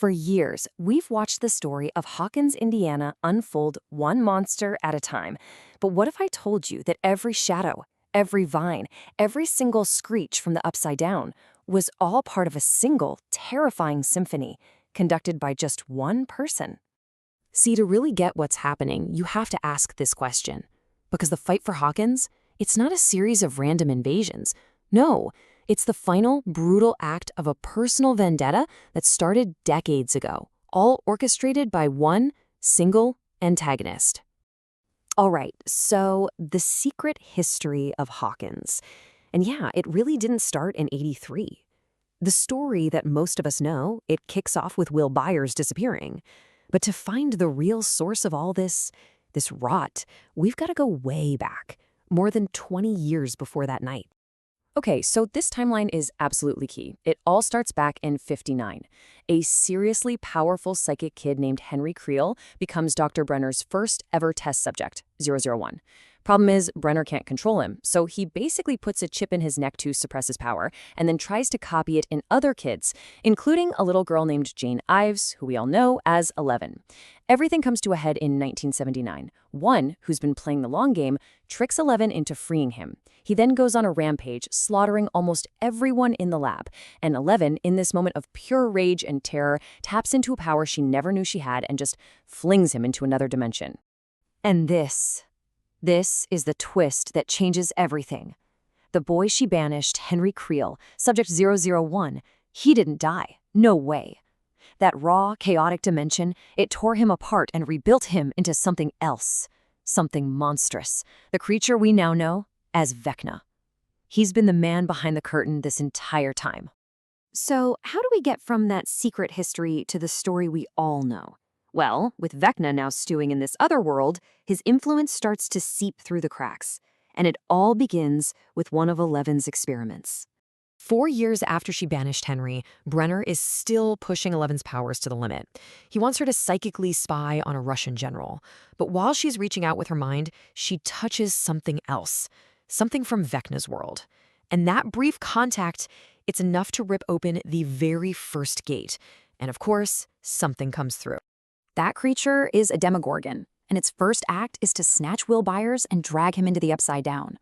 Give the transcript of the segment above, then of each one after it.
For years, we've watched the story of Hawkins, Indiana unfold one monster at a time. But what if I told you that every shadow, every vine, every single screech from the Upside Down was all part of a single, terrifying symphony conducted by just one person? See, to really get what's happening, you have to ask this question. Because the fight for Hawkins, it's not a series of random invasions. No, it's the final, brutal act of a personal vendetta that started decades ago, all orchestrated by one single antagonist. All right, so the secret history of Hawkins. And yeah, it really didn't start in '83. The story that most of us know, it kicks off with Will Byers disappearing. But to find the real source of all this rot, we've got to go way back, more than 20 years before that night. Okay, so this timeline is absolutely key. It all starts back in '59. A seriously powerful psychic kid named Henry Creel becomes Dr. Brenner's first ever test subject, 001. Problem is, Brenner can't control him, so he basically puts a chip in his neck to suppress his power, and then tries to copy it in other kids, including a little girl named Jane Ives, who we all know as 11. Everything comes to a head in 1979. One, who's been playing the long game, tricks 11 into freeing him. He then goes on a rampage, slaughtering almost everyone in the lab, and 11, in this moment of pure rage and terror, taps into a power she never knew she had and just flings him into another dimension. And this is the twist that changes everything. The boy she banished, Henry Creel, subject 001, he didn't die. No way. That raw, chaotic dimension, it tore him apart and rebuilt him into something else. Something monstrous. The creature we now know as Vecna. He's been the man behind the curtain this entire time. So, how do we get from that secret history to the story we all know? Well, with Vecna now stewing in this other world, his influence starts to seep through the cracks. And it all begins with one of Eleven's experiments. 4 years after she banished Henry, Brenner is still pushing Eleven's powers to the limit. He wants her to psychically spy on a Russian general. But while she's reaching out with her mind, she touches something else. Something from Vecna's world. And that brief contact, it's enough to rip open the very first gate. And of course, something comes through. That creature is a Demogorgon, and its first act is to snatch Will Byers and drag him into the Upside Down.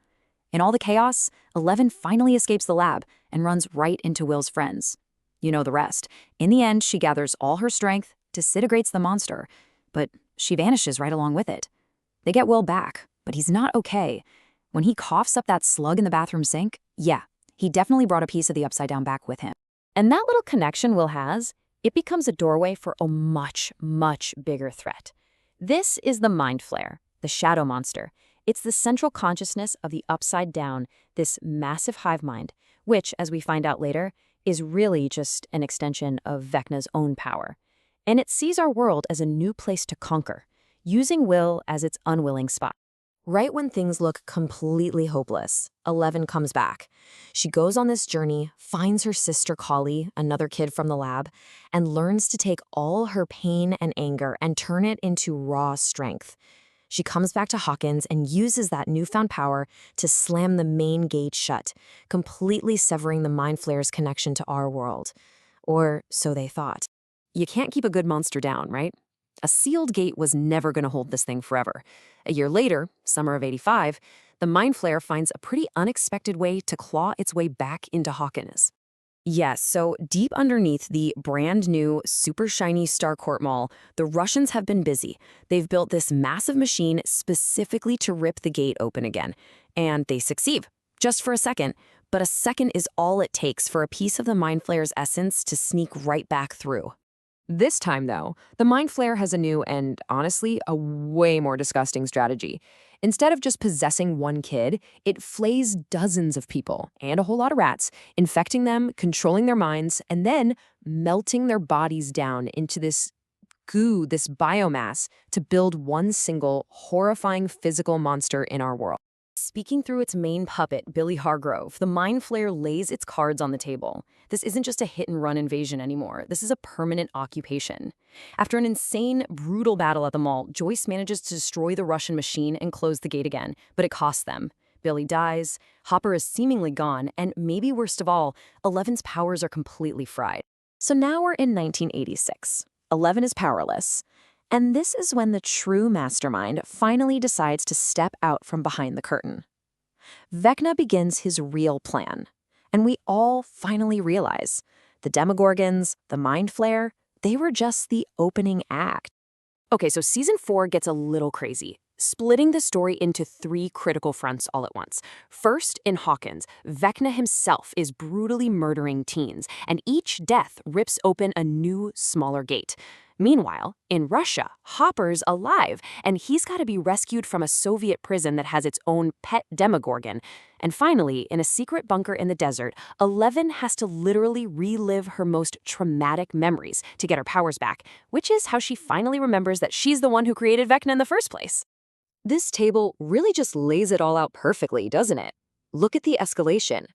In all the chaos, 11 finally escapes the lab and runs right into Will's friends. You know the rest. In the end, she gathers all her strength, disintegrates the monster, but she vanishes right along with it. They get Will back, but he's not okay. When he coughs up that slug in the bathroom sink, yeah, he definitely brought a piece of the Upside Down back with him. And that little connection Will has, it becomes a doorway for a much, much bigger threat. This is the Mind Flayer, the shadow monster. It's the central consciousness of the Upside Down, this massive hive mind, which, as we find out later, is really just an extension of Vecna's own power. And it sees our world as a new place to conquer, using Will as its unwilling spot. Right when things look completely hopeless, 11 comes back. She goes on this journey, finds her sister Collie, another kid from the lab, and learns to take all her pain and anger and turn it into raw strength. She comes back to Hawkins and uses that newfound power to slam the main gate shut, completely severing the Mind Flayer's connection to our world. Or so they thought. You can't keep a good monster down, right? A sealed gate was never going to hold this thing forever. A year later, summer of '85, the Mind Flayer finds a pretty unexpected way to claw its way back into Hawkins. Yes, so deep underneath the brand new, super shiny Starcourt Mall, the Russians have been busy. They've built this massive machine specifically to rip the gate open again. And they succeed, just for a second. But a second is all it takes for a piece of the Mind Flayer's essence to sneak right back through. This time, though, the Mind Flayer has a new and, honestly, a way more disgusting strategy. Instead of just possessing one kid, it flays dozens of people and a whole lot of rats, infecting them, controlling their minds, and then melting their bodies down into this goo, this biomass, to build one single, horrifying physical monster in our world. Speaking through its main puppet, Billy Hargrove, the Mind Flayer lays its cards on the table. This isn't just a hit-and-run invasion anymore. This is a permanent occupation. After an insane, brutal battle at the mall, Joyce manages to destroy the Russian machine and close the gate again, but it costs them. Billy dies, Hopper is seemingly gone, and maybe worst of all, Eleven's powers are completely fried. So now we're in 1986. 11 is powerless. And this is when the true mastermind finally decides to step out from behind the curtain. Vecna begins his real plan. And we all finally realize the Demogorgons, the Mind Flayer, they were just the opening act. Okay, so season 4 gets a little crazy, splitting the story into 3 critical fronts all at once. First, in Hawkins, Vecna himself is brutally murdering teens, and each death rips open a new, smaller gate. Meanwhile, in Russia, Hopper's alive, and he's got to be rescued from a Soviet prison that has its own pet Demogorgon. And finally, in a secret bunker in the desert, 11 has to literally relive her most traumatic memories to get her powers back, which is how she finally remembers that she's the one who created Vecna in the first place. This table really just lays it all out perfectly, doesn't it? Look at the escalation.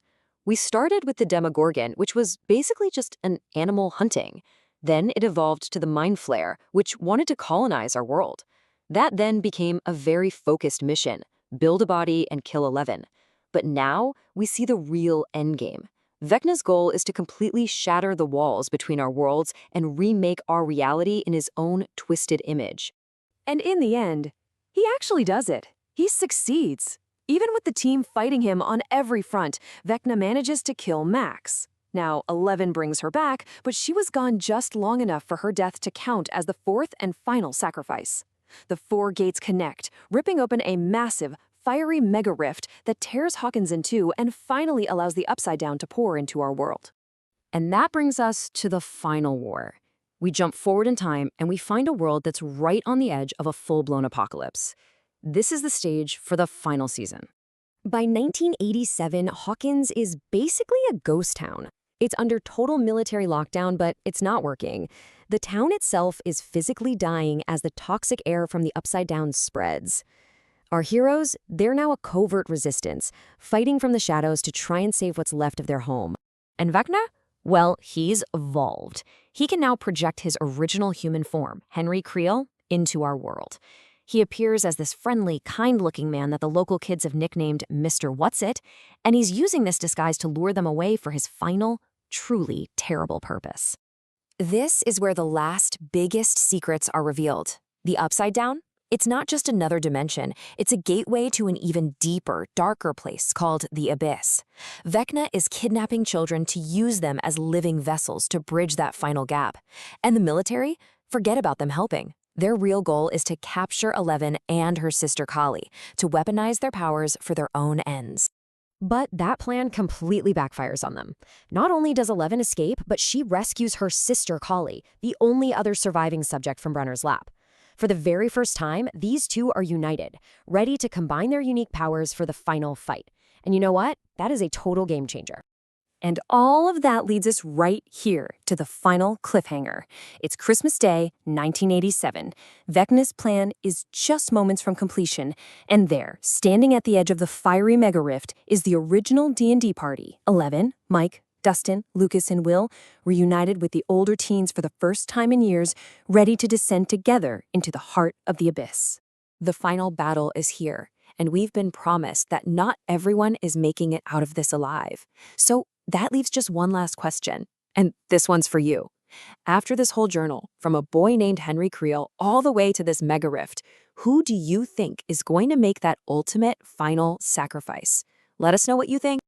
We started with the Demogorgon, which was basically just an animal hunting. Then it evolved to the Mind Flayer, which wanted to colonize our world. That then became a very focused mission, build a body and kill 11. But now we see the real endgame. Vecna's goal is to completely shatter the walls between our worlds and remake our reality in his own twisted image. And in the end, he actually does it. He succeeds. Even with the team fighting him on every front, Vecna manages to kill Max. Now, 11 brings her back, but she was gone just long enough for her death to count as the 4th and final sacrifice. The 4 gates connect, ripping open a massive, fiery mega rift that tears Hawkins in two and finally allows the Upside Down to pour into our world. And that brings us to the final war. We jump forward in time and we find a world that's right on the edge of a full-blown apocalypse. This is the stage for the final season. By 1987, Hawkins is basically a ghost town. It's under total military lockdown, but it's not working. The town itself is physically dying as the toxic air from the Upside Down spreads. Our heroes, they're now a covert resistance, fighting from the shadows to try and save what's left of their home. And Vecna? Well, he's evolved. He can now project his original human form, Henry Creel, into our world. He appears as this friendly, kind-looking man that the local kids have nicknamed Mr. What's-It, and he's using this disguise to lure them away for his final, truly terrible purpose. This is where the last, biggest secrets are revealed. The Upside Down? It's not just another dimension, it's a gateway to an even deeper, darker place called the Abyss. Vecna is kidnapping children to use them as living vessels to bridge that final gap. And the military? Forget about them helping. Their real goal is to capture 11 and her sister Kali, to weaponize their powers for their own ends. But that plan completely backfires on them. Not only does 11 escape, but she rescues her sister Kali, the only other surviving subject from Brenner's lab. For the very first time, these two are united, ready to combine their unique powers for the final fight. And you know what? That is a total game changer. And all of that leads us right here to the final cliffhanger. It's Christmas Day, 1987. Vecna's plan is just moments from completion. And there, standing at the edge of the fiery mega rift, is the original D&D party. 11, Mike, Dustin, Lucas, and Will, reunited with the older teens for the first time in years, ready to descend together into the heart of the abyss. The final battle is here, and we've been promised that not everyone is making it out of this alive. So that leaves just one last question, and this one's for you. After this whole journal, from a boy named Henry Creel all the way to this mega rift, who do you think is going to make that ultimate final sacrifice? Let us know what you think.